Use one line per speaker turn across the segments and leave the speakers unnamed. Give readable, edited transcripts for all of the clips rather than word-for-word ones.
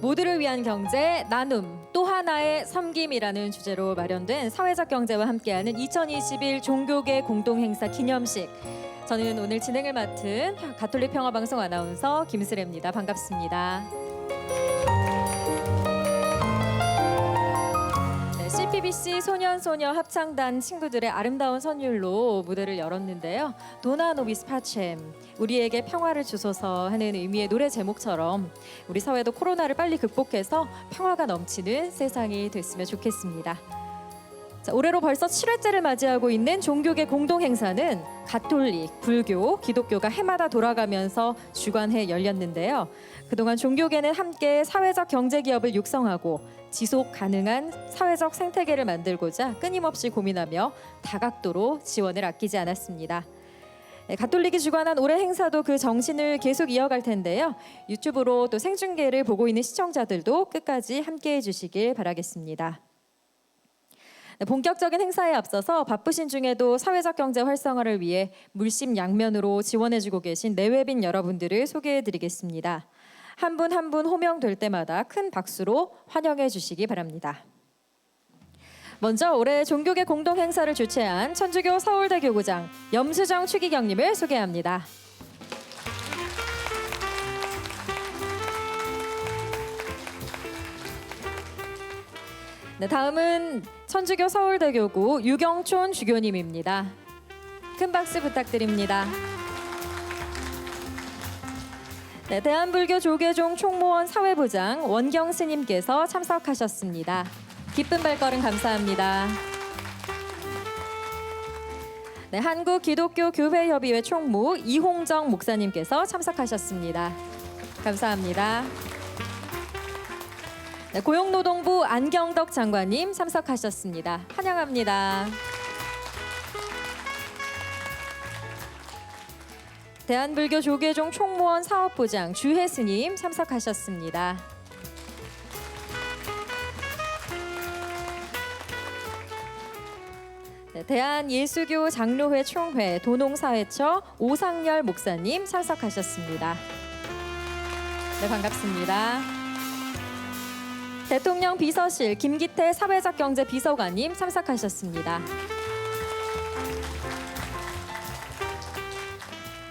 모두를 위한 경제 나눔 또 하나의 섬김이라는 주제로 마련된 사회적 경제와 함께하는 2021 종교계 공동행사 기념식. 저는 오늘 진행을 맡은 가톨릭 평화방송 아나운서 김슬혜입니다. 반갑습니다. CPBC 소년소녀 합창단 친구들의 아름다운 선율로 무대를 열었는데요. 도나 노비스 파쳔, 우리에게 평화를 주소서 하는 의미의 노래 제목처럼 우리 사회도 코로나를 빨리 극복해서 평화가 넘치는 세상이 됐으면 좋겠습니다. 자, 올해로 벌써 7회째를 맞이하고 있는 종교계 공동행사는 가톨릭, 불교, 기독교가 해마다 돌아가면서 주관해 열렸는데요. 그동안 종교계는 함께 사회적 경제기업을 육성하고 지속 가능한 사회적 생태계를 만들고자 끊임없이 고민하며 다각도로 지원을 아끼지 않았습니다. 가톨릭이 주관한 올해 행사도 그 정신을 계속 이어갈 텐데요. 유튜브로 또 생중계를 보고 있는 시청자들도 끝까지 함께해 주시길 바라겠습니다. 본격적인 행사에 앞서서 바쁘신 중에도 사회적 경제 활성화를 위해 물심양면으로 지원해주고 계신 내외빈 여러분들을 소개해드리겠습니다. 한 분 한 분 호명될 때마다 큰 박수로 환영해 주시기 바랍니다. 먼저 올해 종교계 공동 행사를 주최한 천주교 서울대교구장 염수정 추기경님을 소개합니다. 네, 다음은 천주교 서울대교구 유경촌 주교님입니다. 큰 박수 부탁드립니다. 네, 대한불교 조계종 총무원 사회부장 원경 스님께서 참석하셨습니다. 기쁜 발걸음 감사합니다. 네, 한국기독교교회협의회 총무 이홍정 목사님께서 참석하셨습니다. 감사합니다. 네, 고용노동부 안경덕 장관님 참석하셨습니다. 환영합니다. 대한불교 조계종 총무원 사업부장 주혜 스님 참석하셨습니다. 네, 대한예수교 장로회 총회 도농사회처 오상열 목사님 참석하셨습니다. 네, 반갑습니다. 대통령 비서실 김기태 사회적 경제 비서관님 참석하셨습니다.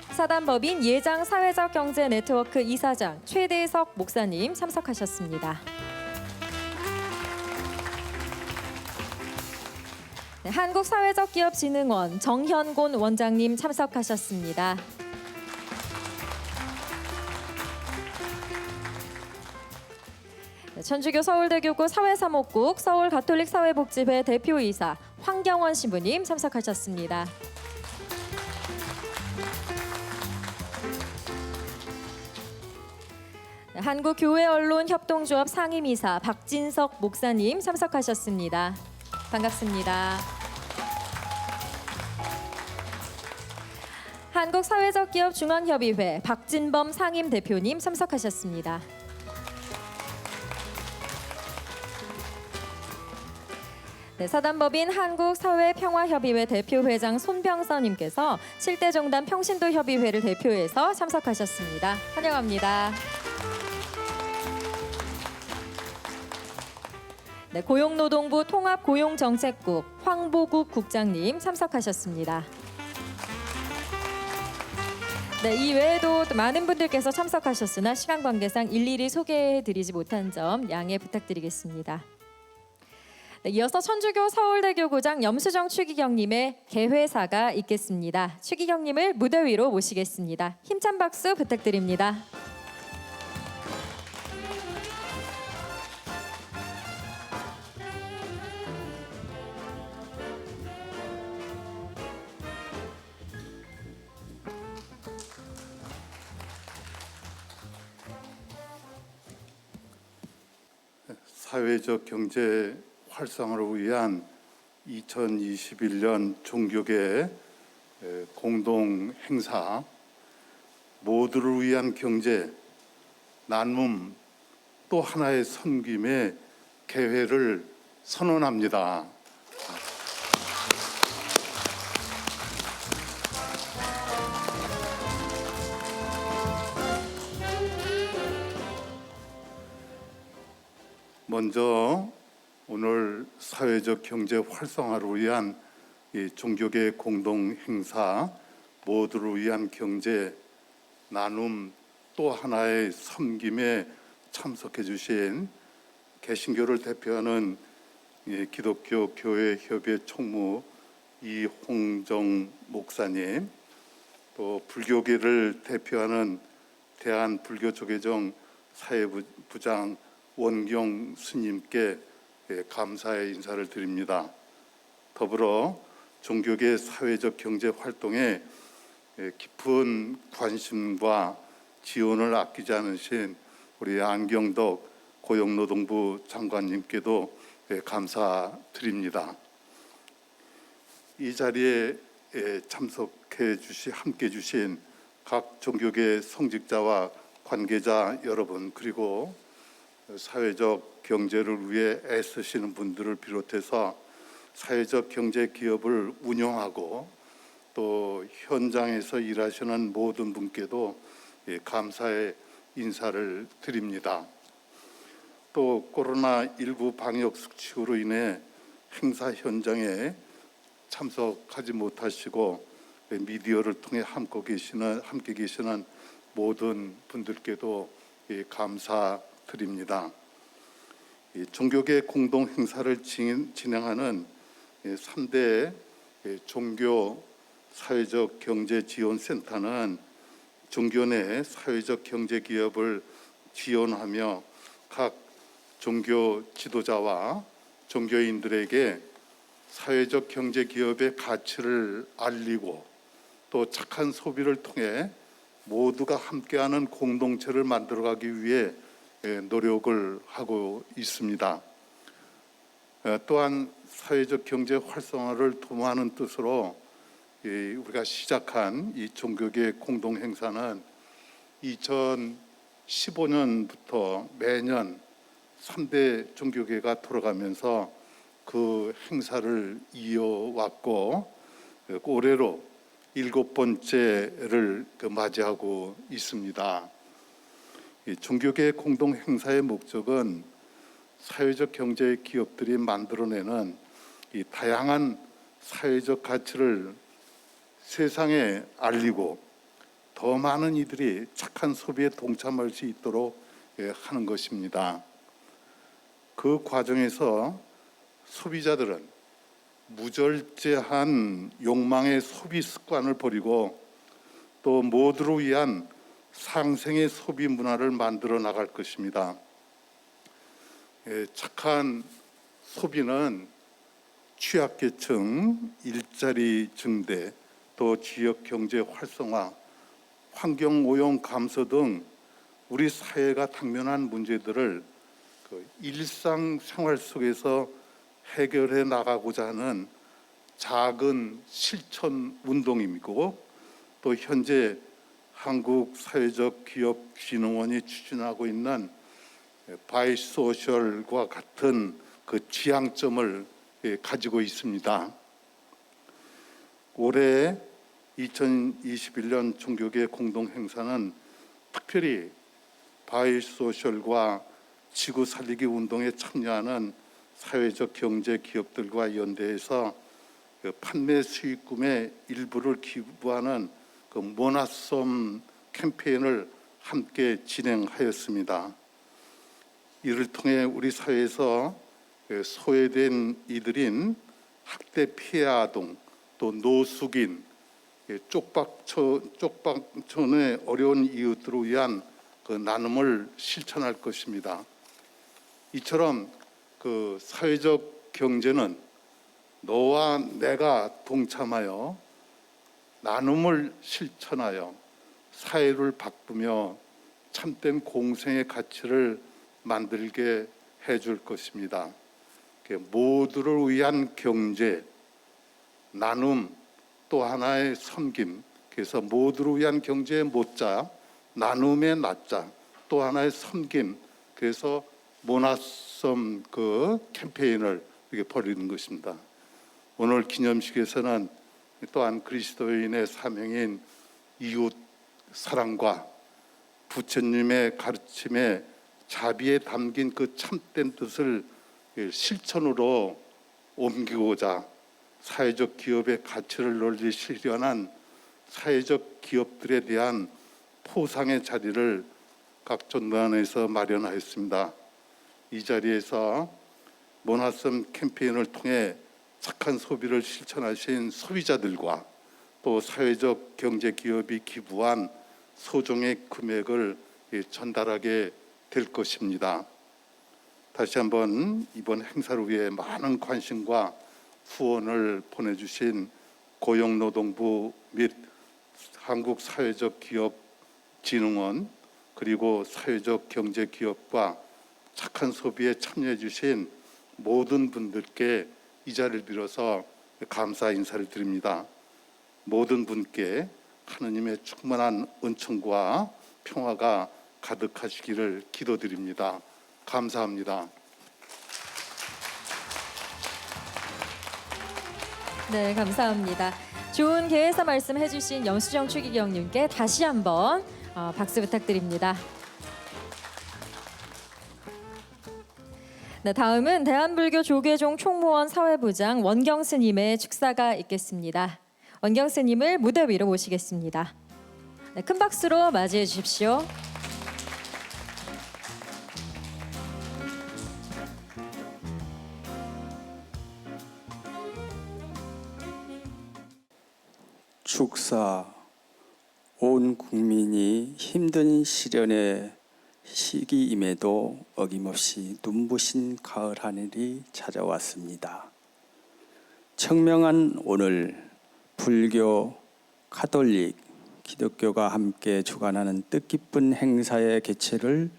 사단법인 예장 사회적 경제 네트워크 이사장 최대석 목사님 참석하셨습니다. 네, 한국사회적기업진흥원 정현곤 원장님 참석하셨습니다. 네, 천주교 서울대교구 사회사목국 서울가톨릭사회복지회 대표이사 황경원 신부님 참석하셨습니다. 네, 한국교회언론협동조합 상임이사 박진석 목사님 참석하셨습니다. 반갑습니다. 한국사회적기업중앙협의회 박진범 상임대표님 참석하셨습니다. 네, 사단법인 한국사회평화협의회 대표회장 손병서님께서 7대 정당 평신도협의회를 대표해서 참석하셨습니다. 환영합니다. 네, 고용노동부 통합고용정책국 황보국 국장님 참석하셨습니다. 네, 이 외에도 많은 분들께서 참석하셨으나 시간 관계상 일일이 소개해드리지 못한 점 양해 부탁드리겠습니다. 네, 이어서 천주교 서울대교구장 염수정 추기경님의 개회사가 있겠습니다. 추기경님을 무대 위로 모시겠습니다. 힘찬 박수 부탁드립니다.
사회적 경제 활성화를 위한 2021년 종교계 공동 행사 모두를 위한 경제 나눔 또 하나의 섬김의 개회를 선언합니다. 먼저 오늘 사회적 경제 활성화를 위한 이 종교계 공동 행사 모두를 위한 경제 나눔 또 하나의 섬김에 참석해 주신 개신교를 대표하는 기독교 교회 협의회 총무 이홍정 목사님, 또 불교계를 대표하는 대한불교조계종 사회부장 원경 스님께 감사의 인사를 드립니다. 더불어 종교계 사회적 경제 활동에 깊은 관심과 지원을 아끼지 않으신 우리 안경덕 고용노동부 장관님께도 감사드립니다. 이 자리에 참석해 주시 함께 주신 각 종교계 성직자와 관계자 여러분, 그리고 사회적 경제를 위해 애쓰시는 분들을 비롯해서 사회적 경제 기업을 운영하고 또 현장에서 일하시는 모든 분께도 감사의 인사를 드립니다. 또 코로나19 방역 수칙으로 인해 행사 현장에 참석하지 못하시고 미디어를 통해 함께 계시는 모든 분들께도 감사드립니다. 종교계 공동 행사를 진행하는 3대 종교 사회적 경제 지원 센터는 종교 내 사회적 경제 기업을 지원하며 각 종교 지도자와 종교인들에게 사회적 경제 기업의 가치를 알리고 또 착한 소비를 통해 모두가 함께하는 공동체를 만들어가기 위해 노력을 하고 있습니다. 또한 사회적 경제 활성화를 도모하는 뜻으로 우리가 시작한 이 종교계 공동 행사는 2015년부터 매년 3대 종교계가 돌아가면서 그 행사를 이어왔고 올해로 7번째를 맞이하고 있습니다. 이 종교계 공동 행사의 목적은 사회적 경제 기업들이 만들어내는 이 다양한 사회적 가치를 세상에 알리고 더 많은 이들이 착한 소비에 동참할 수 있도록 하는 것입니다. 그 과정에서 소비자들은 무절제한 욕망의 소비 습관을 버리고 또 모두를 위한 상생의 소비 문화를 만들어 나갈 것입니다. 착한 소비는 취약계층 일자리 증대, 또 지역 경제 활성화, 환경 오염 감소 등 우리 사회가 당면한 문제들을 일상 생활 속에서 해결해 나가고자 하는 작은 실천 운동이고 또 현재 한국사회적기업진흥원이 추진하고 있는 바이소셜과 같은 그 지향점을 가지고 있습니다. 올해 2021년 종교계 공동행사는 특별히 바이소셜과 지구 살리기 운동에 참여하는 사회적 경제 기업들과 연대해서 그 판매 수익금의 일부를 기부하는 그 모나섬 캠페인을 함께 진행하였습니다. 이를 통해 우리 사회에서 소외된 이들인 학대 피해 아동, 또 노숙인, 쪽박촌의 어려운 이웃들을 위한 그 나눔을 실천할 것입니다. 이처럼 그 사회적 경제는 너와 내가 동참하여 나눔을 실천하여 사회를 바꾸며 참된 공생의 가치를 만들게 해줄 것입니다. 모두를 위한 경제, 나눔, 또 하나의 섬김. 그래서 모두를 위한 경제의 모자, 나눔의 나자, 또 하나의 섬김. 그래서 모나섬 그 캠페인을 이렇게 벌이는 것입니다. 오늘 기념식에서는 또한 그리스도인의 사명인 이웃 사랑과 부처님의 가르침에 자비에 담긴 그 참된 뜻을 실천으로 옮기고자 사회적 기업의 가치를 널리 실현한 사회적 기업들에 대한 포상의 자리를 각 전단에서 마련하였습니다. 이 자리에서 모나섬 캠페인을 통해 착한 소비를 실천하신 소비자들과 또 사회적 경제 기업이 기부한 소정의 금액을 전달하게 될 것입니다. 다시 한번 이번 행사를 위해 많은 관심과 후원을 보내주신 고용노동부 및 한국사회적기업진흥원 그리고 사회적 경제기업과 착한 소비에 참여해 주신 모든 분들께 이 자리를 빌어서 감사 인사를 드립니다. 모든 분께 하느님의 충만한 은총과 평화가 가득하시기를 기도드립니다. 감사합니다.
네, 감사합니다. 좋은 개회사 말씀 해주신 영수정 추기경님께 다시 한번 박수 부탁드립니다. 네, 다음은 대한불교 조계종 총무원 사회부장 원경 스님의 축사가 있겠습니다. 원경 스님을 무대 위로 모시겠습니다. 네, 큰 박수로 맞이해 주십시오.
축사. 온 국민이 힘든 시련의 시기임에도 어김없이 눈부신 가을 하늘이 찾아왔습니다. 청명한 오늘, 불교, 가톨릭, 기독교가 함께 주관하는 뜻깊은 행사의 개최를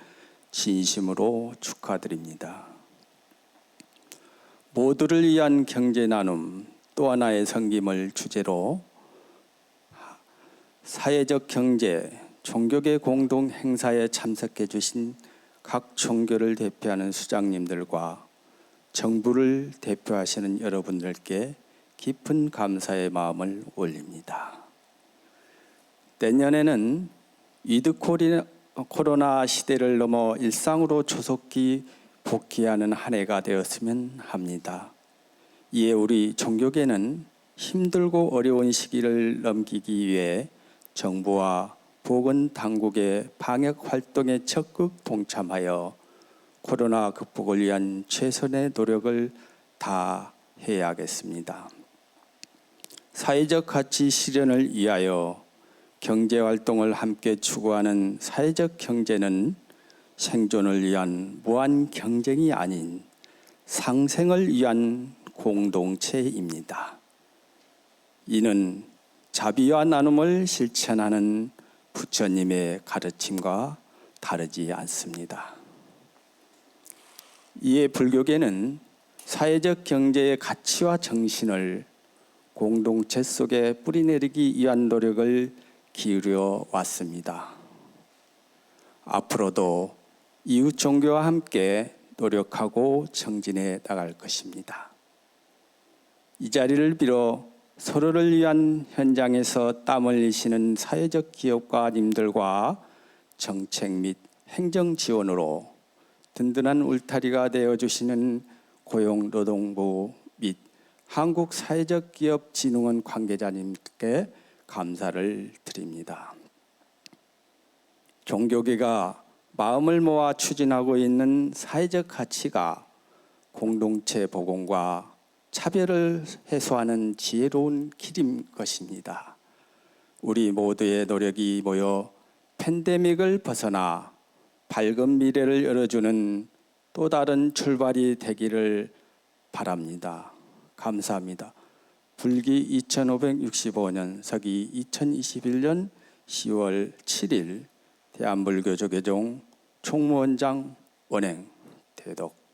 진심으로 축하드립니다. 모두를 위한 경제 나눔, 또 하나의 섬김을 주제로 사회적 경제, 종교계 공동 행사에 참석해 주신 각 종교를 대표하는 수장님들과 정부를 대표하시는 여러분들께 깊은 감사의 마음을 올립니다. 내년에는 위드 코로나 시대를 넘어 일상으로 조속히 복귀하는 한 해가 되었으면 합니다. 이에 우리 종교계는 힘들고 어려운 시기를 넘기기 위해 정부와 보건당국의 방역 활동에 적극 동참하여 코로나 극복을 위한 최선의 노력을 다해야겠습니다. 사회적 가치 실현을 위하여 경제활동을 함께 추구하는 사회적 경제는 생존을 위한 무한 경쟁이 아닌 상생을 위한 공동체입니다. 이는 자비와 나눔을 실천하는 부처님의 가르침과 다르지 않습니다. 이에 불교계는 사회적 경제의 가치와 정신을 공동체 속에 뿌리내리기 위한 노력을 기울여 왔습니다. 앞으로도 이웃 종교와 함께 노력하고 정진해 나갈 것입니다. 이 자리를 빌어 서로를 위한 현장에서 땀을 흘리시는 사회적 기업가님들과 정책 및 행정 지원으로 든든한 울타리가 되어주시는 고용노동부 및 한국사회적기업진흥원 관계자님께 감사를 드립니다. 종교계가 마음을 모아 추진하고 있는 사회적 가치가 공동체 복원과 차별을 해소하는 지혜로운 길인 것입니다. 우리 모두의 노력이 모여 팬데믹을 벗어나 밝은 미래를 열어주는 또 다른 출발이 되기를 바랍니다. 감사합니다. 불기 2565년 서기 2021년 10월 7일 대한불교조계종 총무원장 원행 대독.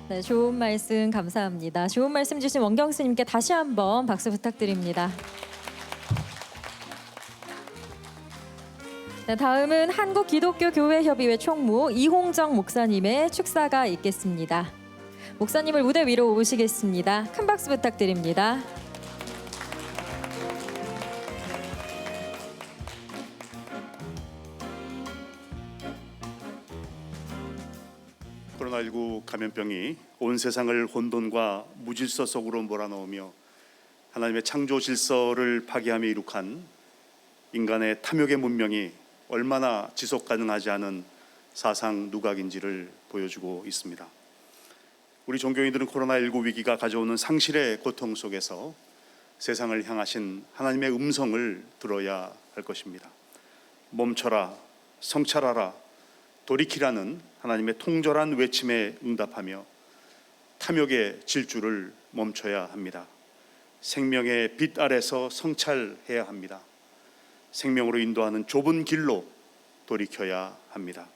네, 좋은 말씀 감사합니다. 좋은 말씀 주신 원경 스님께 다시 한번 박수 부탁드립니다. 네, 다음은 한국기독교교회협의회 총무 이홍정 목사님의 축사가 있겠습니다. 목사님을 무대 위로 모시겠습니다. 큰 박수 부탁드립니다.
코로나19 감염병이 온 세상을 혼돈과 무질서 속으로 몰아넣으며 하나님의 창조 질서를 파괴하며 이룩한 인간의 탐욕의 문명이 얼마나 지속 가능하지 않은 사상 누각인지를 보여주고 있습니다. 우리 종교인들은 코로나19 위기가 가져오는 상실의 고통 속에서 세상을 향하신 하나님의 음성을 들어야 할 것입니다. 멈춰라, 성찰하라, 돌이키라는 하나님의 통절한 외침에 응답하며 탐욕의 질주를 멈춰야 합니다. 생명의 빛 아래서 성찰해야 합니다. 생명으로 인도하는 좁은 길로 돌이켜야 합니다.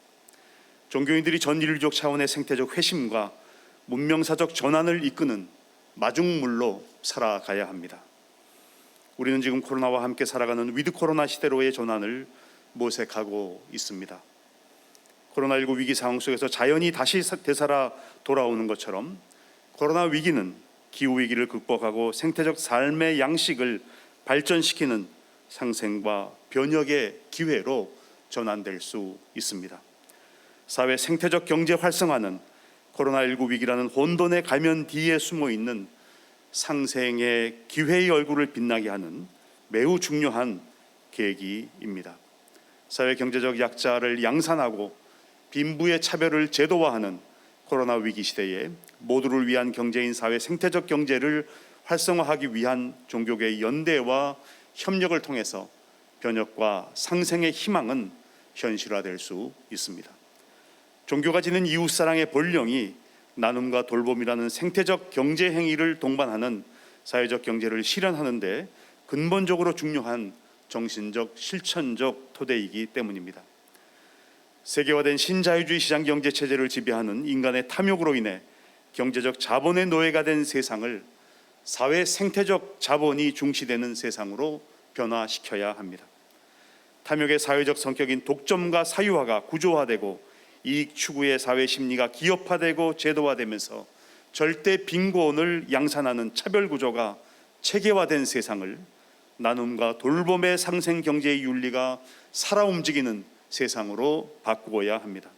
종교인들이 전 인류적 차원의 생태적 회심과 문명사적 전환을 이끄는 마중물로 살아가야 합니다. 우리는 지금 코로나와 함께 살아가는 위드 코로나 시대로의 전환을 모색하고 있습니다. 코로나19 위기 상황 속에서 자연이 다시 되살아 돌아오는 것처럼 코로나 위기는 기후위기를 극복하고 생태적 삶의 양식을 발전시키는 상생과 변혁의 기회로 전환될 수 있습니다. 사회 생태적 경제 활성화는 코로나19 위기라는 혼돈의 가면 뒤에 숨어 있는 상생의 기회의 얼굴을 빛나게 하는 매우 중요한 계기입니다. 사회 경제적 약자를 양산하고 빈부의 차별을 제도화하는 코로나 위기 시대에 모두를 위한 경제인 사회 생태적 경제를 활성화하기 위한 종교계의 연대와 협력을 통해서 변혁과 상생의 희망은 현실화될 수 있습니다. 종교가 지닌 이웃사랑의 본령이 나눔과 돌봄이라는 생태적 경제 행위를 동반하는 사회적 경제를 실현하는 데 근본적으로 중요한 정신적 실천적 토대이기 때문입니다. 세계화된 신자유주의 시장 경제 체제를 지배하는 인간의 탐욕으로 인해 경제적 자본의 노예가 된 세상을 사회 생태적 자본이 중시되는 세상으로 변화시켜야 합니다. 탐욕의 사회적 성격인 독점과 사유화가 구조화되고 이익 추구의 사회 심리가 기업화되고 제도화되면서 절대 빈곤을 양산하는 차별 구조가 체계화된 세상을 나눔과 돌봄의 상생 경제의 윤리가 살아 움직이는 세상으로 바꾸어야 합니다.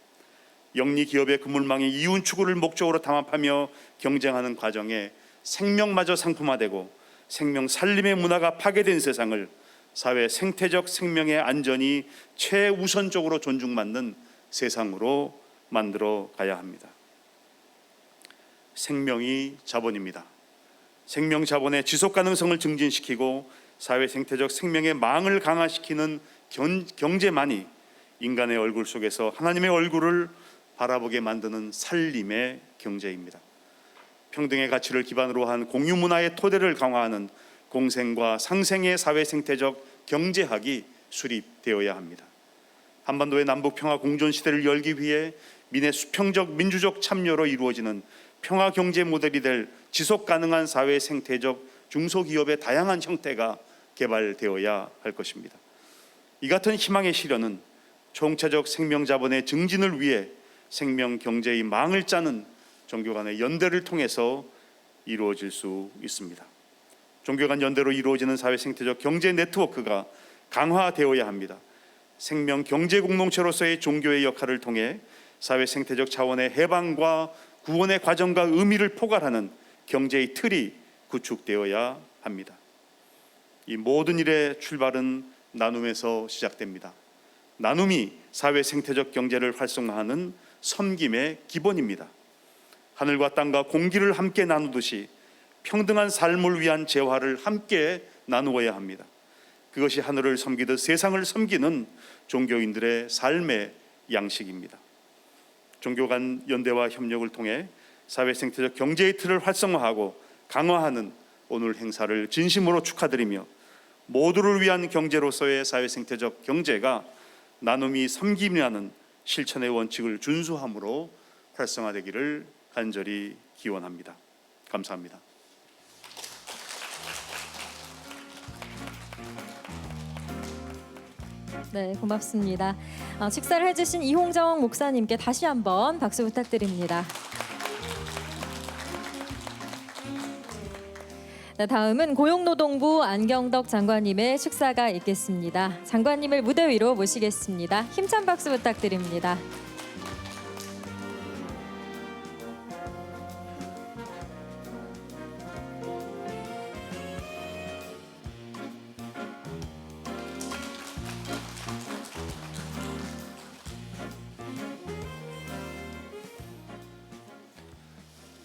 영리 기업의 그물망이 이윤 추구를 목적으로 담합하며 경쟁하는 과정에 생명마저 상품화되고 생명 살림의 문화가 파괴된 세상을 사회 생태적 생명의 안전이 최우선적으로 존중받는 세상으로 만들어 가야 합니다. 생명이 자본입니다. 생명 자본의 지속 가능성을 증진시키고 사회 생태적 생명의 망을 강화시키는 경제만이 인간의 얼굴 속에서 하나님의 얼굴을 바라보게 만드는 살림의 경제입니다. 평등의 가치를 기반으로 한 공유 문화의 토대를 강화하는 공생과 상생의 사회 생태적 경제학이 수립되어야 합니다. 한반도의 남북 평화 공존 시대를 열기 위해 민의 수평적 민주적 참여로 이루어지는 평화 경제 모델이 될 지속 가능한 사회 생태적 중소기업의 다양한 형태가 개발되어야 할 것입니다. 이 같은 희망의 실현은 총체적 생명 자본의 증진을 위해 생명 경제의 망을 짜는 종교 간의 연대를 통해서 이루어질 수 있습니다. 종교 간 연대로 이루어지는 사회 생태적 경제 네트워크가 강화되어야 합니다. 생명 경제 공동체로서의 종교의 역할을 통해 사회 생태적 차원의 해방과 구원의 과정과 의미를 포괄하는 경제의 틀이 구축되어야 합니다. 이 모든 일의 출발은 나눔에서 시작됩니다. 나눔이 사회 생태적 경제를 활성화하는 섬김의 기본입니다. 하늘과 땅과 공기를 함께 나누듯이 평등한 삶을 위한 재화를 함께 나누어야 합니다. 그것이 하늘을 섬기듯 세상을 섬기는 종교인들의 삶의 양식입니다. 종교 간 연대와 협력을 통해 사회 생태적 경제의 틀을 활성화하고 강화하는 오늘 행사를 진심으로 축하드리며 모두를 위한 경제로서의 사회 생태적 경제가 나눔이 섬김이라는 실천의 원칙을 준수함으로 활성화되기를 간절히 기원합니다. 감사합니다.
네, 고맙습니다. 식사를 해주신 이홍정 목사님께 다시 한번 박수 부탁드립니다. 네, 다음은 고용노동부 안경덕 장관님의 축사가 있겠습니다. 장관님을 무대 위로 모시겠습니다. 힘찬 박수 부탁드립니다.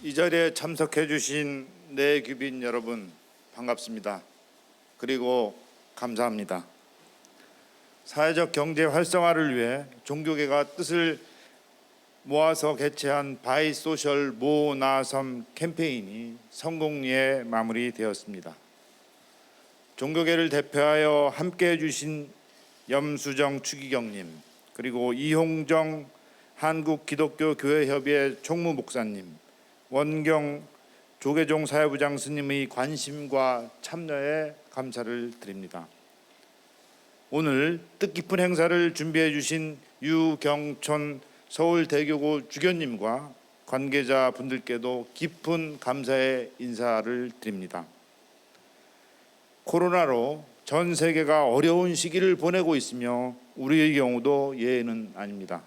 이 자리에 참석해 주신 내규빈 여러분 반갑습니다. 그리고 감사합니다. 사회적 경제 활성화를 위해 종교계가 뜻을 모아서 개최한 바이소셜 모나섬 캠페인이 성공리에 마무리되었습니다. 종교계를 대표하여 함께해 주신 염수정 추기경님, 그리고 이홍정 한국기독교교회협의회 총무 목사님, 원경 조계종 사회부장 스님의 관심과 참여에 감사를 드립니다. 오늘 뜻깊은 행사를 준비해 주신 유경촌 서울대교구 주교님과 관계자 분들께도 깊은 감사의 인사를 드립니다. 코로나로 전 세계가 어려운 시기를 보내고 있으며 우리의 경우도 예외는 아닙니다.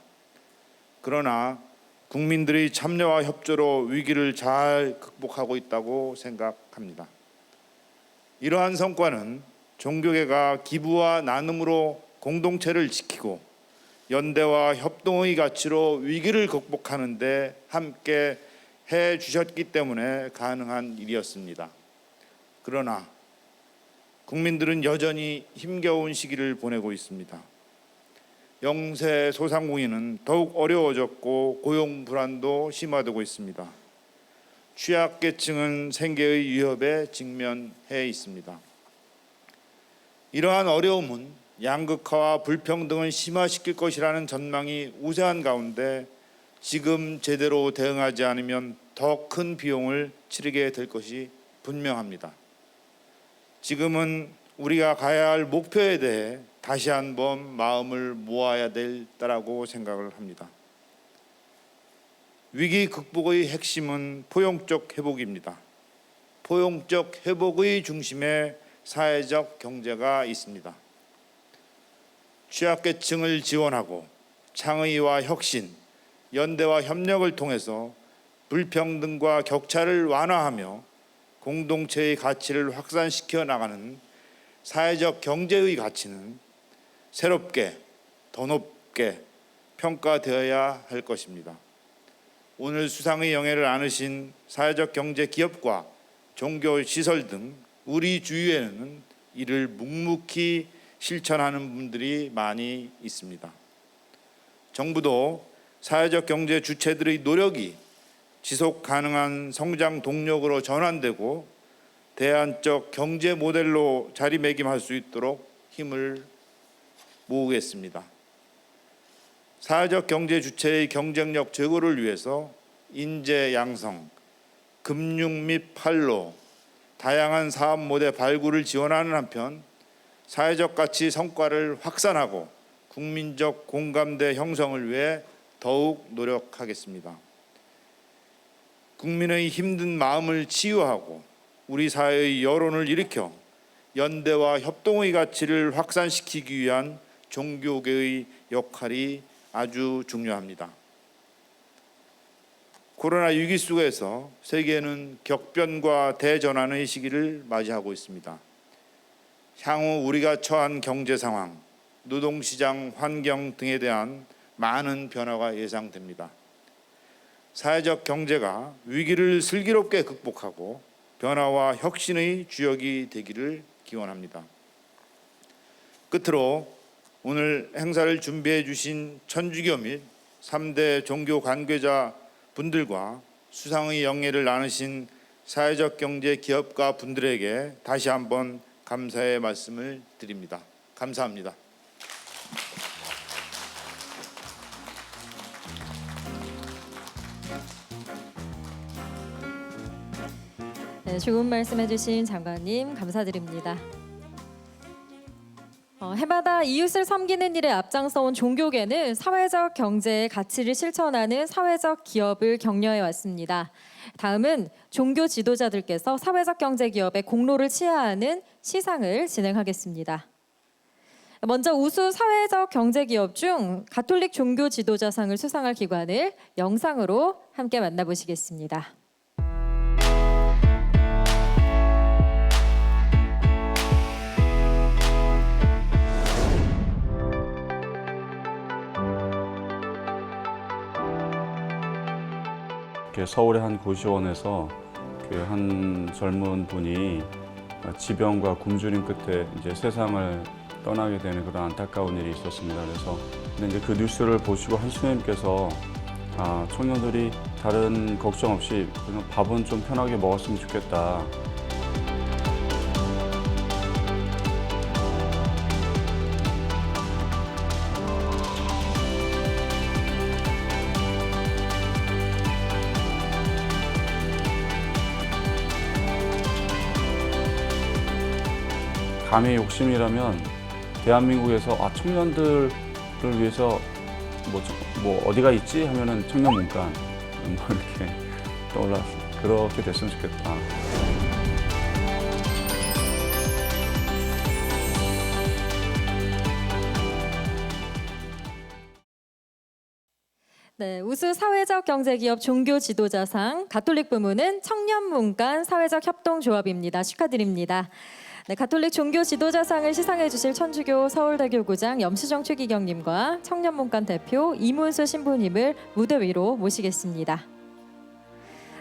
그러나 국민들의 참여와 협조로 위기를 잘 극복하고 있다고 생각합니다. 이러한 성과는 종교계가 기부와 나눔으로 공동체를 지키고 연대와 협동의 가치로 위기를 극복하는 데 함께 해 주셨기 때문에 가능한 일이었습니다. 그러나 국민들은 여전히 힘겨운 시기를 보내고 있습니다. 영세 소상공인은 더욱 어려워졌고 고용 불안도 심화되고 있습니다. 취약계층은 생계의 위협에 직면해 있습니다. 이러한 어려움은 양극화와 불평등을 심화시킬 것이라는 전망이 우세한 가운데 지금 제대로 대응하지 않으면 더 큰 비용을 치르게 될 것이 분명합니다. 지금은 우리가 가야 할 목표에 대해 다시 한번 마음을 모아야 될 때라고 생각을 합니다. 위기 극복의 핵심은 포용적 회복입니다. 포용적 회복의 중심에 사회적 경제가 있습니다. 취약계층을 지원하고 창의와 혁신, 연대와 협력을 통해서 불평등과 격차를 완화하며 공동체의 가치를 확산시켜 나가는 사회적 경제의 가치는 새롭게 더 높게 평가되어야 할 것입니다. 오늘 수상의 영예를 안으신 사회적 경제 기업과 종교 시설 등 우리 주위에는 이를 묵묵히 실천하는 분들이 많이 있습니다. 정부도 사회적 경제 주체들의 노력이 지속 가능한 성장 동력으로 전환되고 대안적 경제 모델로 자리매김할 수 있도록 힘을 모으겠습니다. 사회적 경제 주체의 경쟁력 제고를 위해서 인재 양성, 금융 및 판로, 다양한 사업 모델 발굴을 지원하는 한편 사회적 가치 성과를 확산하고 국민적 공감대 형성을 위해 더욱 노력하겠습니다. 국민의 힘든 마음을 치유하고 우리 사회의 여론을 일으켜 연대와 협동의 가치를 확산시키기 위한 종교계의 역할이 아주 중요합니다. 코로나 위기 속에서 세계는 격변과 대전환의 시기를 맞이하고 있습니다. 향후 우리가 처한 경제 상황, 노동시장 환경 등에 대한 많은 변화가 예상됩니다. 사회적 경제가 위기를 슬기롭게 극복하고 변화와 혁신의 주역이 되기를 기원합니다. 끝으로 오늘 행사를 준비해 주신 천주교 및 3대 종교 관계자 분들과 수상의 영예를 나누신 사회적 경제 기업가 분들에게 다시 한번 감사의 말씀을 드립니다. 감사합니다.
네, 좋은 말씀해주신 장관님 감사드립니다. 해마다 이웃을 섬기는 일에 앞장서온 종교계는 사회적 경제의 가치를 실천하는 사회적 기업을 격려해 왔습니다. 다음은 종교 지도자들께서 사회적 경제 기업의 공로를 치하하는 시상을 진행하겠습니다. 먼저 우수 사회적 경제 기업 중 가톨릭 종교 지도자상을 수상할 기관을 영상으로 함께 만나보시겠습니다.
서울의 한 고시원에서 그 한 젊은 분이 지병과 굶주림 끝에 이제 세상을 떠나게 되는 그런 안타까운 일이 있었습니다. 그래서 근데 이제 그 뉴스를 보시고 한 수녀님께서 청년들이 다른 걱정 없이 그냥 밥은 좀 편하게 먹었으면 좋겠다. 감히 욕심이라면 대한민국에서 청년들을 위해서 뭐 어디가 있지 하면은 청년 문간 뭐 이렇게 떠올랐어요. 그렇게 됐으면 좋겠다.
네, 우수 사회적 경제기업 종교 지도자상 가톨릭 부문은 청년문간 사회적 협동조합입니다. 축하드립니다. 네, 가톨릭 종교 지도자상을 시상해 주실 천주교 서울대교구장 염수정 추기경님과 청년문간 대표 이문수 신부님을 무대 위로 모시겠습니다.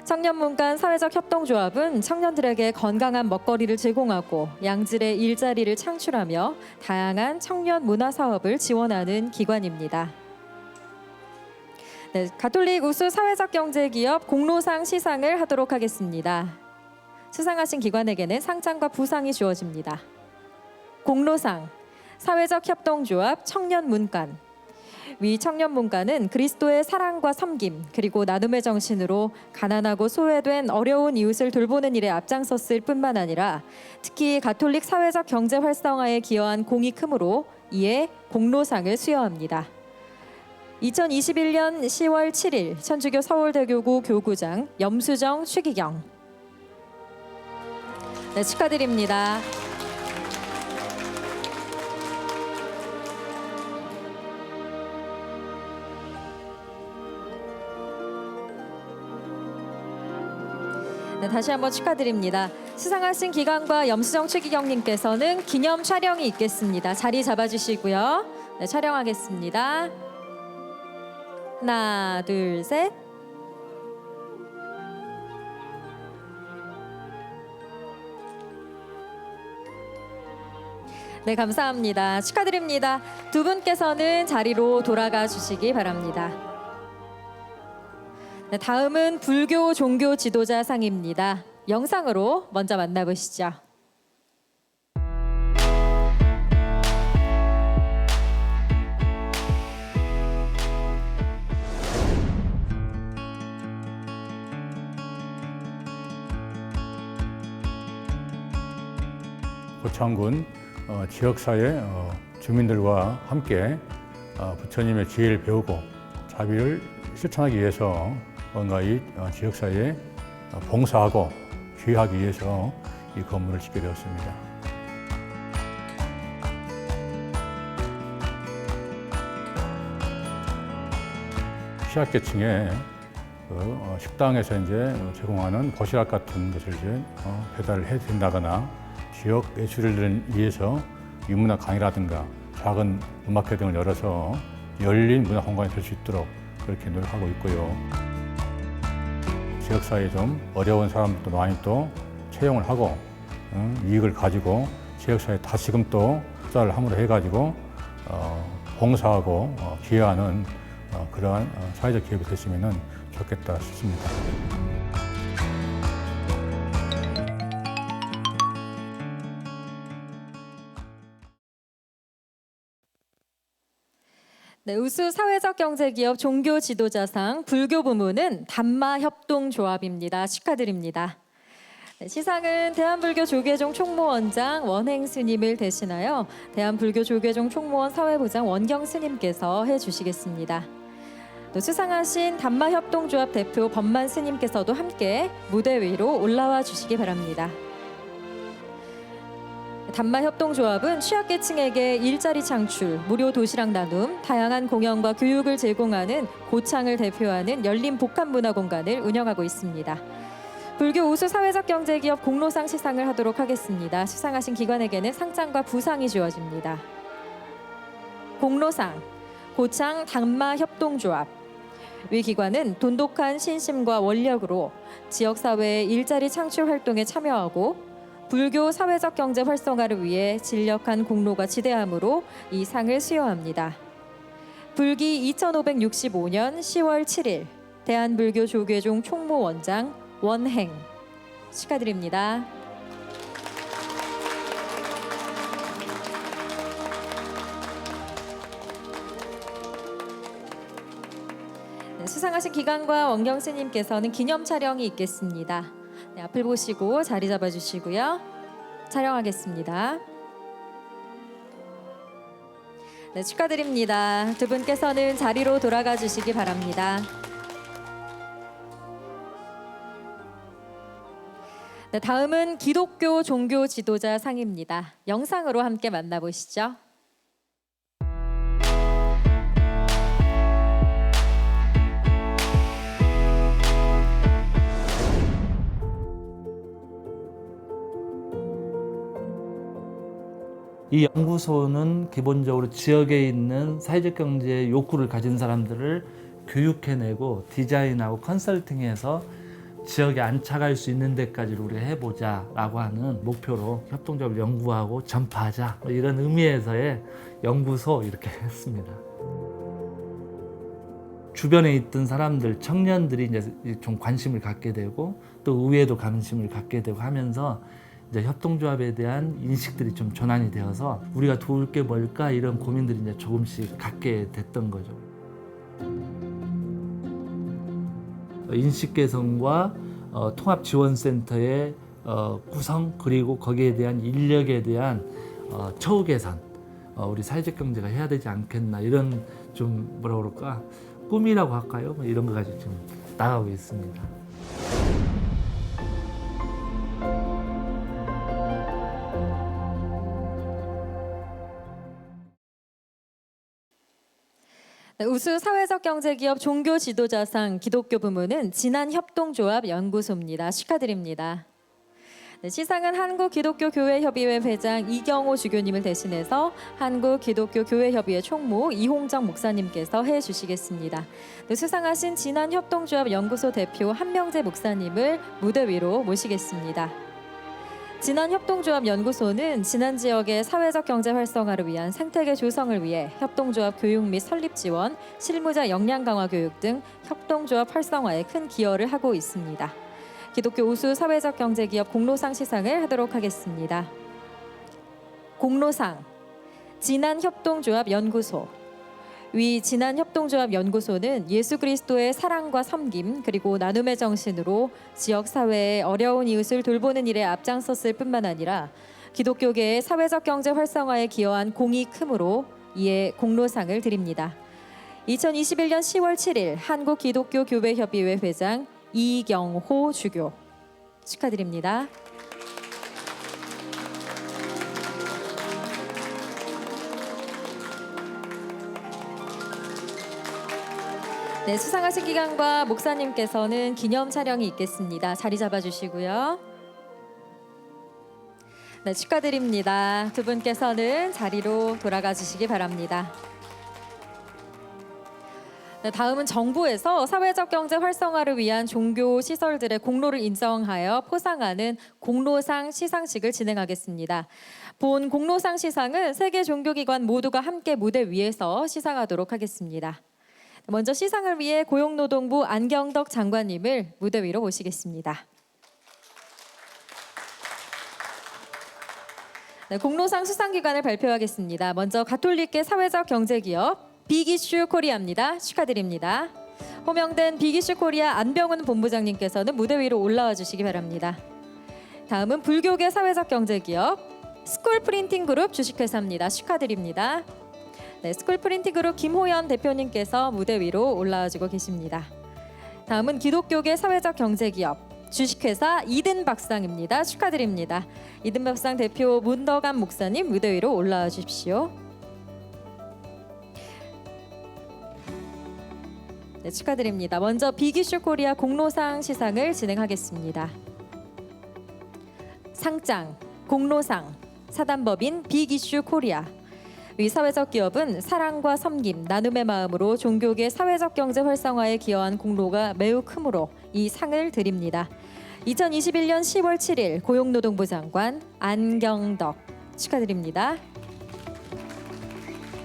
청년문간 사회적 협동조합은 청년들에게 건강한 먹거리를 제공하고 양질의 일자리를 창출하며 다양한 청년 문화 사업을 지원하는 기관입니다. 네, 가톨릭 우수 사회적 경제기업 공로상 시상을 하도록 하겠습니다. 수상하신 기관에게는 상장과 부상이 주어집니다. 공로상, 사회적 협동조합 청년문간. 위 청년문간은 그리스도의 사랑과 섬김 그리고 나눔의 정신으로 가난하고 소외된 어려운 이웃을 돌보는 일에 앞장섰을 뿐만 아니라 특히 가톨릭 사회적 경제 활성화에 기여한 공이 크므로 이에 공로상을 수여합니다. 2021년 10월 7일 천주교 서울대교구 교구장 염수정 추기경. 네, 축하드립니다. 네, 다시 한번 축하드립니다. 수상하신 기관과 염수정 추기경님께서는 기념 촬영이 있겠습니다. 자리 잡아주시고요. 네, 촬영하겠습니다. 하나, 둘, 셋. 네, 감사합니다. 축하드립니다. 두 분께서는 자리로 돌아가 주시기 바랍니다. 네, 다음은 불교 종교 지도자상입니다. 영상으로 먼저 만나보시죠.
고창군 지역사회 주민들과 함께 부처님의 지혜를 배우고 자비를 실천하기 위해서 뭔가 이 지역사회에 봉사하고 기여하기 위해서 이 건물을 짓게 되었습니다. 취약계층에 식당에서 이제 제공하는 도시락 같은 것을 이제 배달을 해 드린다거나 지역 예술인들을 위해서 유문화 강의라든가 작은 음악회 등을 열어서 열린 문화 공간이 될 수 있도록 그렇게 노력하고 있고요. 지역사회에 좀 어려운 사람들도 많이 또 채용을 하고 이익을 가지고 지역사회에 다시금 또 투자를 함으로 해가지고 봉사하고 기여하는 그러한 사회적 기업이 됐으면 좋겠다 싶습니다.
네, 우수 사회적 경제기업 종교 지도자상 불교 부문은 담마협동조합입니다. 축하드립니다. 네, 시상은 대한불교 조계종 총무원장 원행 스님을 대신하여 대한불교 조계종 총무원 사회부장 원경 스님께서 해주시겠습니다. 또 수상하신 담마협동조합 대표 법만 스님께서도 함께 무대 위로 올라와 주시기 바랍니다. 담마협동조합은 취약계층에게 일자리 창출, 무료 도시락 나눔, 다양한 공연과 교육을 제공하는 고창을 대표하는 열린 복합문화공간을 운영하고 있습니다. 불교 우수 사회적 경제기업 공로상 시상을 하도록 하겠습니다. 수상하신 기관에게는 상장과 부상이 주어집니다. 공로상, 고창 담마협동조합. 위 기관은 돈독한 신심과 원력으로 지역사회의 일자리 창출 활동에 참여하고 불교 사회적 경제 활성화를 위해 진력한 공로가 지대하므로 이 상을 수여합니다. 불기 2565년 10월 7일 대한불교 조계종 총무원장 원행 축하드립니다. 네, 수상하신 기관과 원경 스님께서는 기념 촬영이 있겠습니다. 네, 앞을 보시고 자리 잡아주시고요. 촬영하겠습니다. 네, 축하드립니다. 두 분께서는 자리로 돌아가 주시기 바랍니다. 네, 다음은 기독교 종교 지도자 상입니다. 영상으로 함께 만나보시죠.
이 연구소는 기본적으로 지역에 있는 사회적 경제 욕구를 가진 사람들을 교육해내고 디자인하고 컨설팅해서 지역에 안착할 수 있는 데까지를 우리가 해보자라고 하는 목표로 협동조합을 연구하고 전파하자 이런 의미에서의 연구소 이렇게 했습니다. 주변에 있던 사람들, 청년들이 이제 좀 관심을 갖게 되고 또 의회도 관심을 갖게 되고 하면서 이제 협동조합에 대한 인식들이 좀 전환이 되어서 우리가 도울 게 뭘까 이런 고민들이 이제 조금씩 갖게 됐던 거죠. 인식 개선과 통합지원센터의 구성 그리고 거기에 대한 인력에 대한 처우 개선 우리 사회적 경제가 해야 되지 않겠나 이런 좀 뭐라 그럴까 꿈이라고 할까요? 뭐 이런 거 가지고 지금 나가고 있습니다.
네, 우수 사회적 경제기업 종교 지도자상 기독교 부문은 진안협동조합 연구소입니다. 축하드립니다. 네, 시상은 한국기독교교회협의회 회장 이경호 주교님을 대신해서 한국기독교교회협의회 총무 이홍정 목사님께서 해주시겠습니다. 네, 수상하신 진안협동조합 연구소 대표 한명재 목사님을 무대 위로 모시겠습니다. 진안협동조합 연구소는 진안 지역의 사회적 경제 활성화를 위한 생태계 조성을 위해 협동조합 교육 및 설립 지원, 실무자 역량 강화 교육 등 협동조합 활성화에 큰 기여를 하고 있습니다. 기독교 우수 사회적 경제 기업 공로상 시상을 하도록 하겠습니다. 공로상 진안협동조합 연구소. 위 진안협동조합 연구소는 예수 그리스도의 사랑과 섬김 그리고 나눔의 정신으로 지역 사회의 어려운 이웃을 돌보는 일에 앞장섰을 뿐만 아니라 기독교계의 사회적 경제 활성화에 기여한 공이 크므로 이에 공로상을 드립니다. 2021년 10월 7일 한국기독교교회협의회 회장 이경호 주교 축하드립니다. 네, 수상하신 기관과 목사님께서는 기념 촬영이 있겠습니다. 자리 잡아주시고요. 네, 축하드립니다. 두 분께서는 자리로 돌아가 주시기 바랍니다. 네, 다음은 정부에서 사회적 경제 활성화를 위한 종교 시설들의 공로를 인정하여 포상하는 공로상 시상식을 진행하겠습니다. 본 공로상 시상은 세계 종교기관 모두가 함께 무대 위에서 시상하도록 하겠습니다. 먼저 시상을 위해 고용노동부 안경덕 장관님을 무대 위로 모시겠습니다. 네, 공로상 수상기관을 발표하겠습니다. 먼저 가톨릭계 사회적 경제기업 빅이슈 코리아입니다. 축하드립니다. 호명된 빅이슈 코리아 안병훈 본부장님께서는 무대 위로 올라와 주시기 바랍니다. 다음은 불교계 사회적 경제기업 스쿨프린팅 그룹 주식회사입니다. 축하드립니다. 네, 스쿨프린팅 그룹 김호연 대표님께서 무대 위로 올라와주고 계십니다. 다음은 기독교계 사회적 경제기업 주식회사 이든밥상입니다. 축하드립니다. 이든밥상 대표 문덕암 목사님 무대 위로 올라와 주십시오. 네, 축하드립니다. 먼저 빅이슈 코리아 공로상 시상을 진행하겠습니다. 상장, 공로상, 사단법인 빅이슈 코리아. 위 사회적 기업은 사랑과 섬김, 나눔의 마음으로 종교계 사회적 경제 활성화에 기여한 공로가 매우 크므로 이 상을 드립니다. 2021년 10월 7일 고용노동부 장관 안경덕 축하드립니다.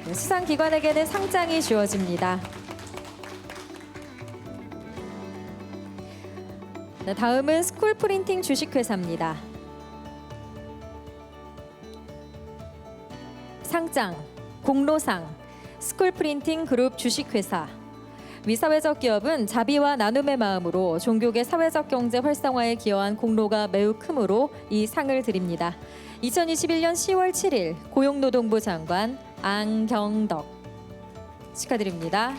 네, 수상기관에게는 상장이 주어집니다. 네, 다음은 스쿨프린팅 주식회사입니다. 상장, 공로상, 스쿨프린팅 그룹 주식회사. 위 사회적 기업은 자비와 나눔의 마음으로 종교계 사회적 경제 활성화에 기여한 공로가 매우 크므로 이 상을 드립니다. 2021년 10월 7일 고용노동부 장관 안경덕 축하드립니다.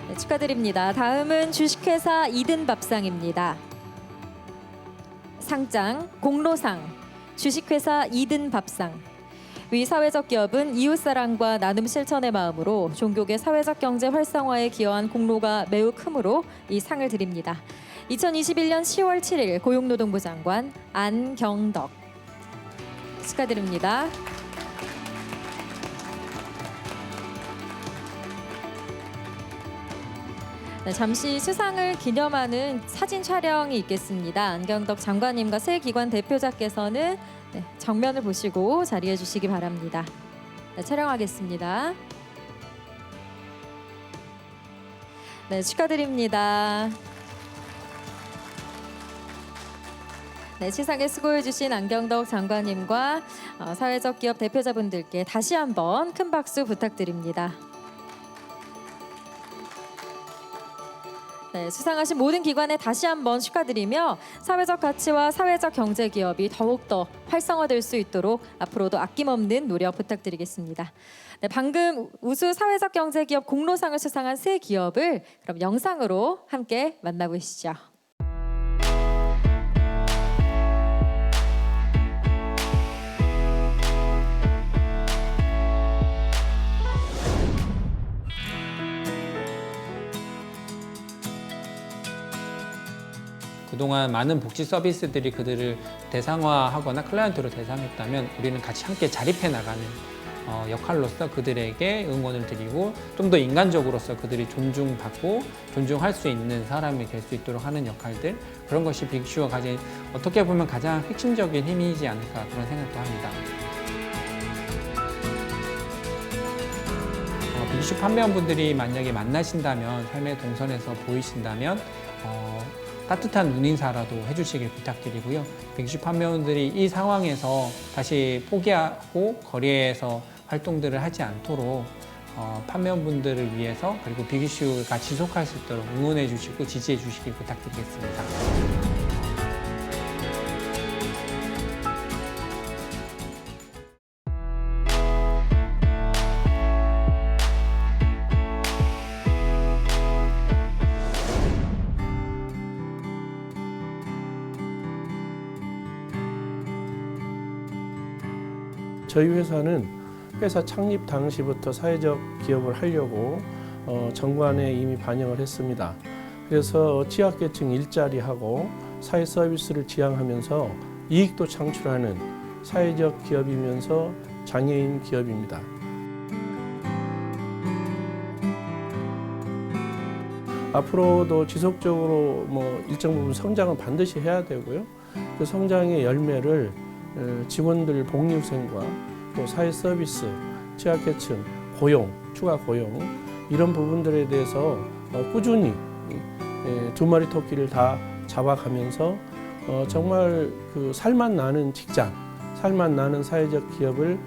네, 축하드립니다. 다음은 주식회사 이든밥상입니다. 상장, 공로상, 주식회사 이든밥상. 위 사회적 기업은 이웃사랑과 나눔 실천의 마음으로 종교계 사회적 경제 활성화에 기여한 공로가 매우 크므로 이 상을 드립니다. 2021년 10월 7일 고용노동부 장관 안경덕 축하드립니다. 네, 잠시 수상을 기념하는 사진 촬영이 있겠습니다. 안경덕 장관님과 새 기관 대표자께서는 정면을 보시고 자리해 주시기 바랍니다. 네, 촬영하겠습니다. 네, 축하드립니다. 네, 시상에 수고해 주신 안경덕 장관님과 사회적 기업 대표자분들께 다시 한번 큰 박수 부탁드립니다. 네, 수상하신 모든 기관에 다시 한번 축하드리며 사회적 가치와 사회적 경제 기업이 더욱더 활성화될 수 있도록 앞으로도 아낌없는 노력 부탁드리겠습니다. 네, 방금 우수 사회적 경제 기업 공로상을 수상한 세 기업을 그럼 영상으로 함께 만나보시죠.
그동안 많은 복지 서비스들이 그들을 대상화하거나 클라이언트로 대상했다면 우리는 같이 함께 자립해 나가는 역할로서 그들에게 응원을 드리고 좀 더 인간적으로서 그들이 존중받고 존중할 수 있는 사람이 될 수 있도록 하는 역할들, 그런 것이 빅슈가 가진 어떻게 보면 가장 핵심적인 힘이지 않을까 그런 생각도 합니다. 빅슈 판매원분들이 만약에 만나신다면, 삶의 동선에서 보이신다면 따뜻한 눈인사라도 해주시길 부탁드리고요. 빅슈 판매원들이 이 상황에서 다시 포기하고 거리에서 활동들을 하지 않도록 판매원분들을 위해서, 그리고 빅슈가 지속할 수 있도록 응원해 주시고 지지해 주시길 부탁드리겠습니다.
저희 회사는 회사 창립 당시부터 사회적 기업을 하려고 정관에 이미 반영을 했습니다. 그래서 취약계층 일자리하고 사회 서비스를 지향하면서 이익도 창출하는 사회적 기업이면서 장애인 기업입니다. 앞으로도 지속적으로 일정 부분 성장은 반드시 해야 되고요. 그 성장의 열매를 직원들 복리후생과 또 사회 서비스, 취약계층, 고용, 추가 고용 이런 부분들에 대해서 꾸준히 두 마리 토끼를 다 잡아가면서 정말 그 살맛 나는 직장, 살맛 나는 사회적 기업을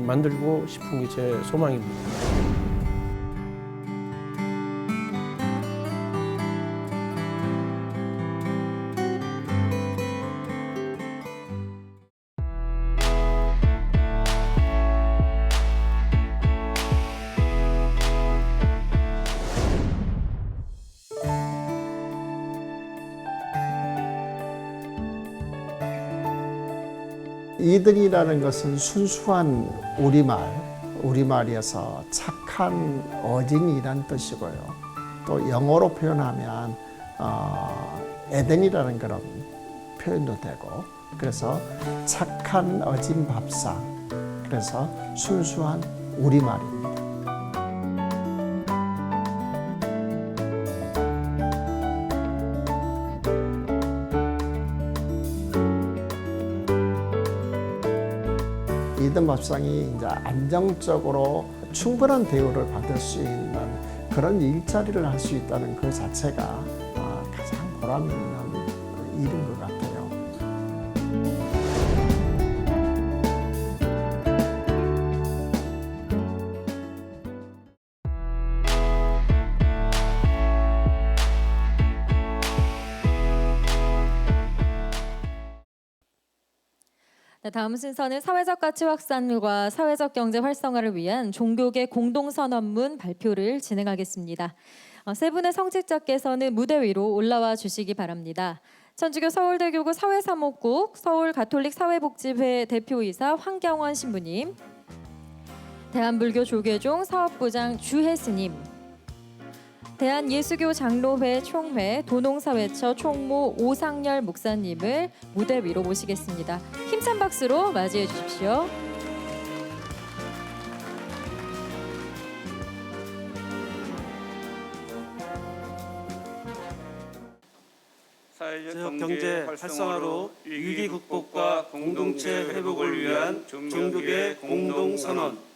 만들고 싶은 게 제 소망입니다.
이든이라는 것은 순수한 우리말이어서 착한 어진이란 뜻이고요. 또 영어로 표현하면 에덴이라는 그런 표현도 되고, 그래서 착한 어진 밥상, 그래서 순수한 우리말입니다. 이든 밥상이 이제 안정적으로 충분한 대우를 받을 수 있는 그런 일자리를 할 수 있다는 그 자체가 가장 보람 있는 일인 것 같아요.
네, 다음 순서는 사회적 가치 확산과 사회적 경제 활성화를 위한 종교계 공동선언문 발표를 진행하겠습니다. 세 분의 성직자께서는 무대 위로 올라와 주시기 바랍니다. 천주교 서울대교구 사회사목국 서울가톨릭 사회복지회 대표이사 황경원 신부님, 대한불교 조계종 사업부장 주혜스님, 대한예수교 장로회 총회 도농사회처 총무 오상열 목사님을 무대 위로 모시겠습니다. 힘찬 박수로 맞이해 주십시오.
사회적 경제 활성화로 위기 극복과 공동체 회복을 위한 종교계 공동선언.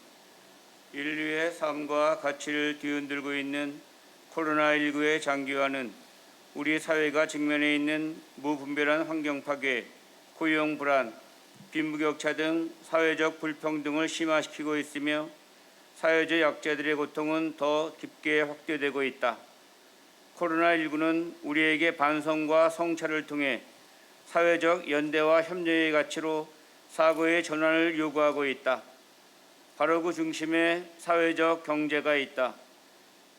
인류의 삶과 가치를 뒤흔들고 있는 코로나19의 장기화는 우리 사회가 직면해 있는 무분별한 환경 파괴, 고용 불안, 빈부격차 등 사회적 불평등을 심화시키고 있으며 사회적 약자들의 고통은 더 깊게 확대되고 있다. 코로나19는 우리에게 반성과 성찰을 통해 사회적 연대와 협력의 가치로 사고의 전환을 요구하고 있다. 바로 그 중심에 사회적 경제가 있다.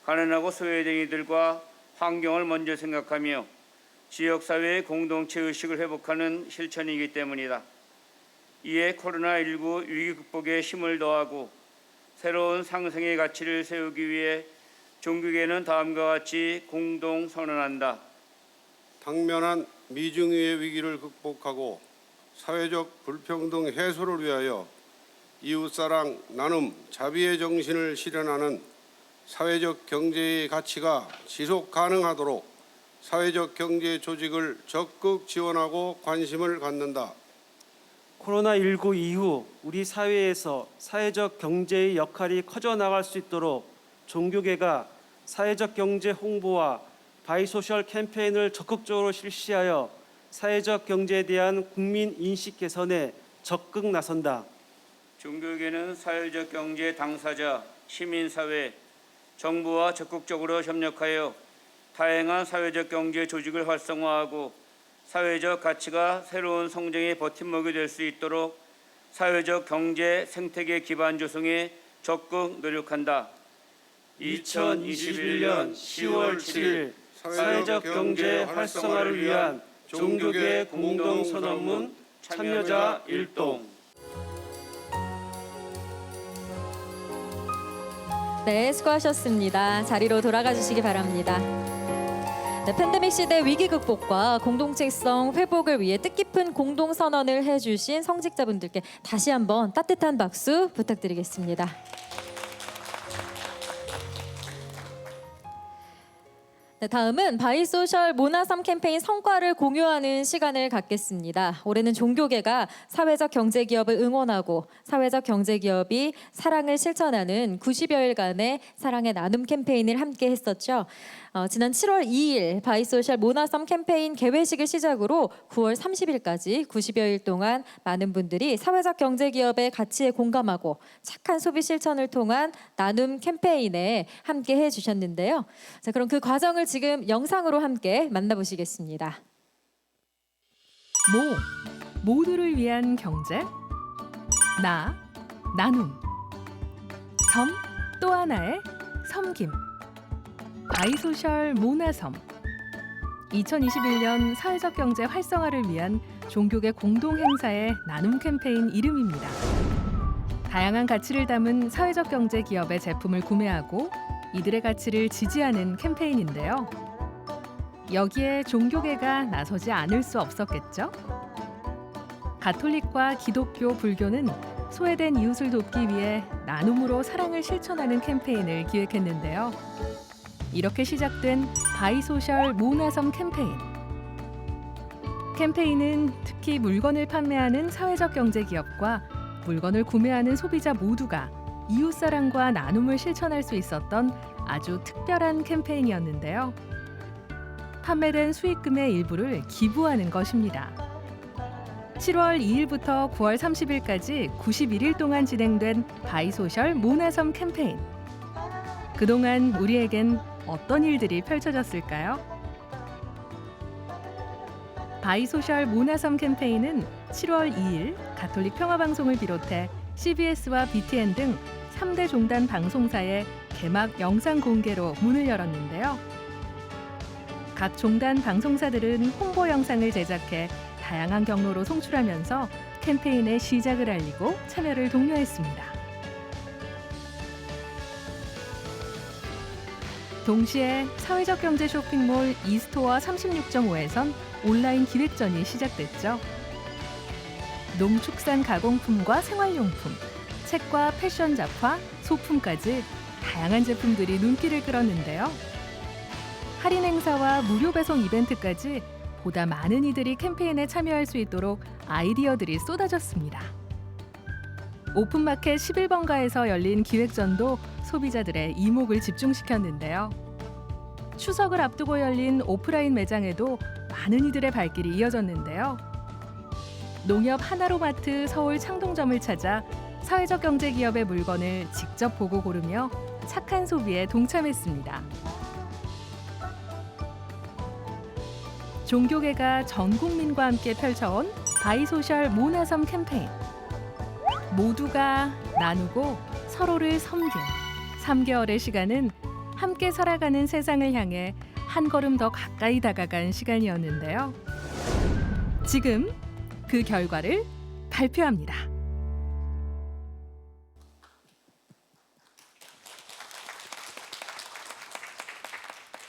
가난하고 소외된 이들과 환경을 먼저 생각하며 지역사회의 공동체 의식을 회복하는 실천이기 때문이다. 이에 코로나19 위기 극복에 힘을 더하고 새로운 상생의 가치를 세우기 위해 종교계는 다음과 같이 공동 선언한다.
당면한 미중의 위기를 극복하고 사회적 불평등 해소를 위하여 이웃사랑, 나눔, 자비의 정신을 실현하는 사회적 경제의 가치가 지속 가능하도록 사회적 경제 조직을 적극 지원하고 관심을 갖는다.
코로나19 이후 우리 사회에서 사회적 경제의 역할이 커져나갈 수 있도록 종교계가 사회적 경제 홍보와 바이소셜 캠페인을 적극적으로 실시하여 사회적 경제에 대한 국민 인식 개선에 적극 나선다.
종교계는 사회적 경제 당사자, 시민사회, 정부와 적극적으로 협력하여 다양한 사회적 경제 조직을 활성화하고 사회적 가치가 새로운 성장의 버팀목이 될 수 있도록 사회적 경제 생태계 기반 조성에 적극 노력한다. 2021년 10월 7일 사회적 경제 활성화를 위한 종교계 공동선언문 참여자 일동.
네, 수고하셨습니다. 자리로 돌아가 주시기 바랍니다. 네, 팬데믹 시대 위기 극복과 공동체성 회복을 위해 뜻깊은 공동 선언을 해주신 성직자분들께 다시 한번 따뜻한 박수 부탁드리겠습니다. 네, 다음은 바이소셜 모나섬 캠페인 성과를 공유하는 시간을 갖겠습니다. 올해는 종교계가 사회적 경제기업을 응원하고 사회적 경제기업이 사랑을 실천하는 90여일간의 사랑의 나눔 캠페인을 함께 했었죠. 지난 7월 2일 바이소셜 모나섬 캠페인 개회식을 시작으로 9월 30일까지 90여일 동안 많은 분들이 사회적 경제기업의 가치에 공감하고 착한 소비 실천을 통한 나눔 캠페인에 함께 해주셨는데요. 자, 그럼 그 과정을 지금 영상으로 함께 만나보시겠습니다.
모두를 위한 경제, 나눔, 섬, 또 하나의 섬김. 바이소셜 모나섬. 2021년 사회적 경제 활성화를 위한 종교계 공동 행사의 나눔 캠페인 이름입니다. 다양한 가치를 담은 사회적 경제 기업의 제품을 구매하고 이들의 가치를 지지하는 캠페인인데요. 여기에 종교계가 나서지 않을 수 없었겠죠? 가톨릭과 기독교, 불교는 소외된 이웃을 돕기 위해 나눔으로 사랑을 실천하는 캠페인을 기획했는데요. 이렇게 시작된 바이소셜 모나섬 캠페인. 캠페인은 특히 물건을 판매하는 사회적 경제 기업과 물건을 구매하는 소비자 모두가 이웃사랑과 나눔을 실천할 수 있었던 아주 특별한 캠페인이었는데요. 판매된 수익금의 일부를 기부하는 것입니다. 7월 2일부터 9월 30일까지 91일 동안 진행된 바이소셜 모나섬 캠페인. 그동안 우리에겐 어떤 일들이 펼쳐졌을까요? 바이소셜 모나섬 캠페인은 7월 2일 가톨릭 평화방송을 비롯해 CBS와 BTN 등 3대 종단 방송사의 개막 영상 공개로 문을 열었는데요. 각 종단 방송사들은 홍보 영상을 제작해 다양한 경로로 송출하면서 캠페인의 시작을 알리고 참여를 독려했습니다. 동시에 사회적 경제 쇼핑몰 이스토어 36.5에선 온라인 기획전이 시작됐죠. 농축산 가공품과 생활용품, 책과 패션 잡화, 소품까지 다양한 제품들이 눈길을 끌었는데요. 할인 행사와 무료 배송 이벤트까지 보다 많은 이들이 캠페인에 참여할 수 있도록 아이디어들이 쏟아졌습니다. 오픈마켓 11번가에서 열린 기획전도 소비자들의 이목을 집중시켰는데요. 추석을 앞두고 열린 오프라인 매장에도 많은 이들의 발길이 이어졌는데요. 농협 하나로마트 서울 창동점을 찾아 사회적 경제 기업의 물건을 직접 보고 고르며 착한 소비에 동참했습니다. 종교계가 전 국민과 함께 펼쳐온 바이소셜 모나섬 캠페인. 모두가 나누고 서로를 섬긴 3개월의 시간은 함께 살아가는 세상을 향해 한 걸음 더 가까이 다가간 시간이었는데요. 지금 그 결과를 발표합니다.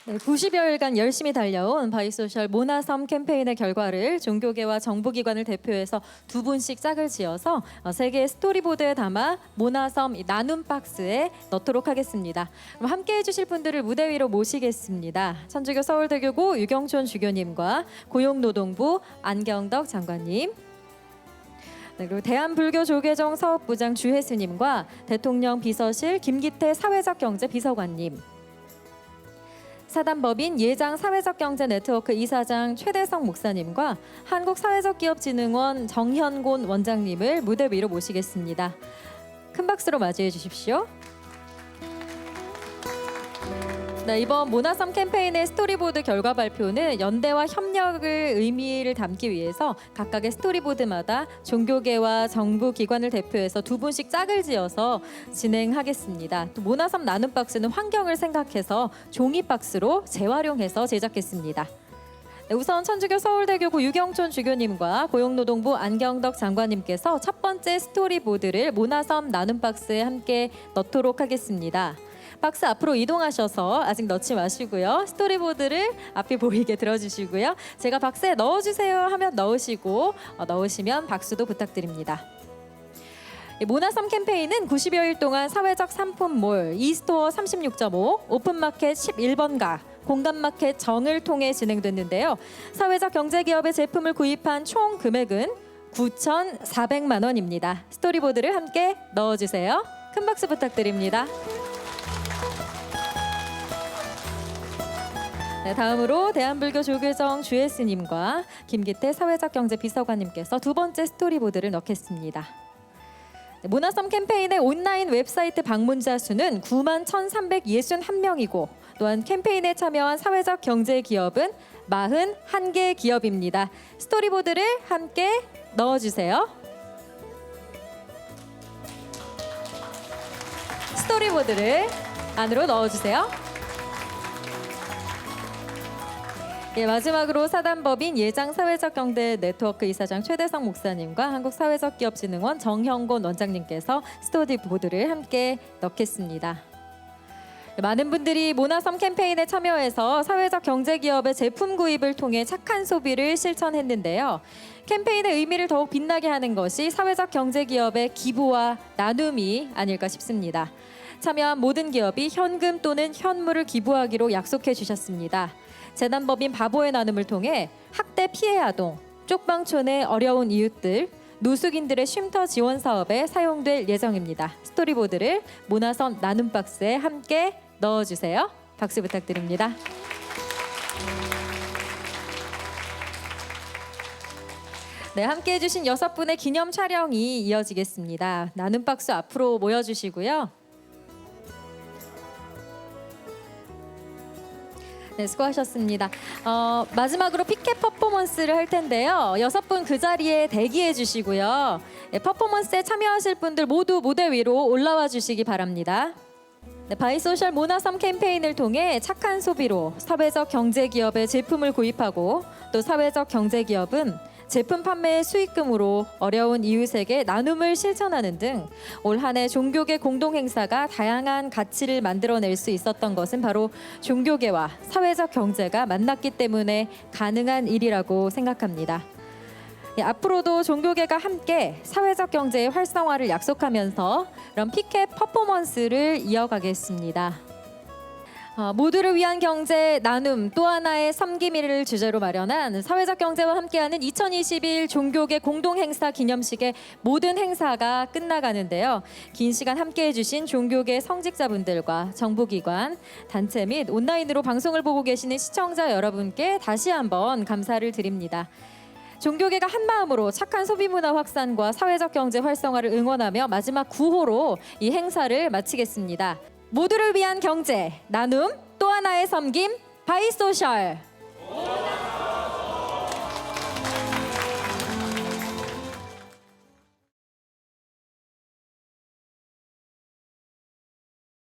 네, 90여일간 열심히 달려온 바이소셜 모나섬 캠페인의 결과를 종교계와 정부기관을 대표해서 두 분씩 짝을 지어서 세 개의 스토리보드에 담아 모나섬 나눔 박스에 넣도록 하겠습니다. 그럼 함께 해주실 분들을 무대 위로 모시겠습니다. 천주교 서울대교구 유경촌 주교님과 고용노동부 안경덕 장관님, 네, 그리고 대한불교조계종 사업부장 주혜스님과 대통령 비서실 김기태 사회적경제 비서관님, 사단법인 예장 사회적경제 네트워크 이사장 최대성 목사님과 한국사회적기업진흥원 정현곤 원장님을 무대 위로 모시겠습니다. 큰 박수로 맞이해 주십시오. 네, 이번 모나섬 캠페인의 스토리보드 결과 발표는 연대와 협력을 의미를 담기 위해서 각각의 스토리보드마다 종교계와 정부 기관을 대표해서 두 분씩 짝을 지어서 진행하겠습니다. 또 모나섬 나눔 박스는 환경을 생각해서 종이 박스로 재활용해서 제작했습니다. 네, 우선 천주교 서울대교구 유경촌 주교님과 고용노동부 안경덕 장관님께서 첫 번째 스토리보드를 모나섬 나눔 박스에 함께 넣도록 하겠습니다. 박스 앞으로 이동하셔서 아직 넣지 마시고요. 스토리보드를 앞이 보이게 들어주시고요. 제가 박스에 넣어주세요 하면 넣으시고 넣으시면 박수도 부탁드립니다. 모나섬 캠페인은 90여일 동안 사회적 상품몰 이스토어 36.5, 오픈마켓 11번가, 공간마켓 정을 통해 진행됐는데요. 사회적 경제기업의 제품을 구입한 총 금액은 9,400만 원입니다. 스토리보드를 함께 넣어주세요. 큰 박수 부탁드립니다. 네, 다음으로 대한불교조계종 주혜스님과 김기태 사회적경제비서관님께서 두 번째 스토리보드를 넣겠습니다. 네, 모나섬 캠페인의 온라인 웹사이트 방문자 수는 91,361명이고 또한 캠페인에 참여한 사회적 경제 기업은 41개 기업입니다. 스토리보드를 함께 넣어주세요. 스토리보드를 안으로 넣어주세요. 예, 마지막으로 사단법인 예장 사회적 경제 네트워크 이사장 최대성 목사님과 한국사회적기업진흥원 정현곤 원장님께서 스토리보드를 함께 넣겠습니다. 많은 분들이 모나섬 캠페인에 참여해서 사회적 경제기업의 제품 구입을 통해 착한 소비를 실천했는데요. 캠페인의 의미를 더욱 빛나게 하는 것이 사회적 경제기업의 기부와 나눔이 아닐까 싶습니다. 참여한 모든 기업이 현금 또는 현물을 기부하기로 약속해 주셨습니다. 재단법인 바보의 나눔을 통해 학대 피해 아동, 쪽방촌의 어려운 이웃들, 노숙인들의 쉼터 지원 사업에 사용될 예정입니다. 스토리보드를 모나섬 나눔 박스에 함께 넣어주세요. 박수 부탁드립니다. 네, 함께 해주신 6분의 기념 촬영이 이어지겠습니다. 나눔 박스 앞으로 모여주시고요. 네, 수고하셨습니다. 마지막으로 피켓 퍼포먼스를 할 텐데요. 6분 그 자리에 대기해 주시고요. 네, 퍼포먼스에 참여하실 분들 모두 무대 위로 올라와 주시기 바랍니다. 네, 바이소셜 모나섬 캠페인을 통해 착한 소비로 사회적 경제기업의 제품을 구입하고 또 사회적 경제기업은 제품 판매의 수익금으로 어려운 이웃에게 나눔을 실천하는 등 올 한 해 종교계 공동 행사가 다양한 가치를 만들어낼 수 있었던 것은 바로 종교계와 사회적 경제가 만났기 때문에 가능한 일이라고 생각합니다. 앞으로도 종교계가 함께 사회적 경제의 활성화를 약속하면서 이런 피켓 퍼포먼스를 이어가겠습니다. 모두를 위한 경제 나눔 또 하나의 섬김이를 주제로 마련한 사회적 경제와 함께하는 2021 종교계 공동행사 기념식의 모든 행사가 끝나가는데요. 긴 시간 함께해 주신 종교계 성직자분들과 정부기관, 단체 및 온라인으로 방송을 보고 계시는 시청자 여러분께 다시 한번 감사를 드립니다. 종교계가 한마음으로 착한 소비문화 확산과 사회적 경제 활성화를 응원하며 마지막 구호로 이 행사를 마치겠습니다. 모두를 위한 경제, 나눔, 또 하나의 섬김, 바이소셜.